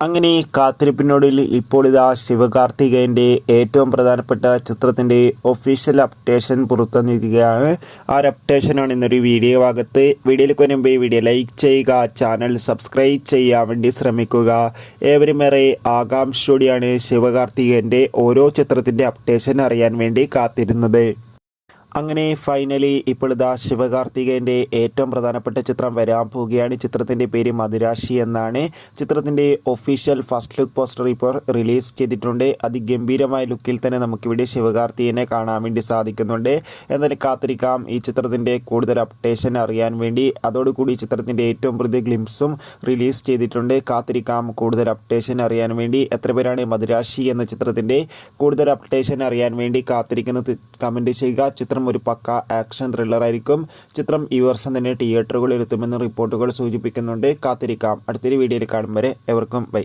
അങ്ങനെ കാത്തിരിപ്പിനൊടുവിൽ ഇപ്പോൾ ഇതാ ശിവകാർത്തികേയൻ്റെ ഏറ്റവും പ്രധാനപ്പെട്ട ചിത്രത്തിൻ്റെ ഒഫീഷ്യൽ അപ്ഡേഷൻ പുറത്തുവന്നിരിക്കുകയാണ്. ആ ഒരു അപ്ഡേഷനാണ് ഇന്നൊരു വീഡിയോ ഭാഗത്ത്. വീഡിയോയിലേക്ക് വരുമ്പോൾ ഈ വീഡിയോ ലൈക്ക് ചെയ്യുക, ചാനൽ സബ്സ്ക്രൈബ് ചെയ്യാൻ വേണ്ടി ശ്രമിക്കുക. ഏവരുമേറെ ആകാംക്ഷയോടെയാണ് ശിവകാർത്തികേയൻ്റെ ഓരോ ചിത്രത്തിൻ്റെ അപ്ഡേഷൻ അറിയാൻ വേണ്ടി കാത്തിരുന്നത്. അങ്ങനെ ഫൈനലി ഇപ്പോൾ ഇതാ ശിവകാർത്തികേയൻ്റെ ഏറ്റവും പ്രധാനപ്പെട്ട ചിത്രം വരാൻ പോവുകയാണ്. ചിത്രത്തിൻ്റെ പേര് മദിരാശി എന്നാണ്. ചിത്രത്തിൻ്റെ ഒഫീഷ്യൽ ഫസ്റ്റ് ലുക്ക് പോസ്റ്റർ ഇപ്പോൾ റിലീസ് ചെയ്തിട്ടുണ്ട്. അതിഗംഭീരമായ ലുക്കിൽ തന്നെ നമുക്കിവിടെ ശിവകാർത്തികേയനെ കാണാൻ വേണ്ടി സാധിക്കുന്നുണ്ട്. എന്നാലും കാത്തിരിക്കാം ഈ ചിത്രത്തിൻ്റെ കൂടുതൽ അപ്ഡേഷൻ അറിയാൻ വേണ്ടി. അതോടുകൂടി ചിത്രത്തിൻ്റെ ഏറ്റവും പുതിയ ഗ്ലിംസും റിലീസ് ചെയ്തിട്ടുണ്ട്. കാത്തിരിക്കാം കൂടുതൽ അപ്ഡേഷൻ അറിയാൻ വേണ്ടി. എത്ര പേരാണ് മദിരാശി എന്ന ചിത്രത്തിൻ്റെ കൂടുതൽ അപ്ഡേഷൻ അറിയാൻ വേണ്ടി കാത്തിരിക്കുന്നത് കമൻറ്റ് ചെയ്യുക. ചിത്രം ഒരു പക്ക ആക്ഷൻ ത്രില്ലർ ആയിരിക്കും. ചിത്രം ഈ വർഷം തന്നെ തിയേറ്ററുകളിൽ എത്തുമെന്ന് റിപ്പോർട്ടുകൾ സൂചിപ്പിക്കുന്നുണ്ട്. കാത്തിരിക്കാം. അടുത്തൊരു വീഡിയോയിൽ കാണും വരെ എവർക്കും ബൈ.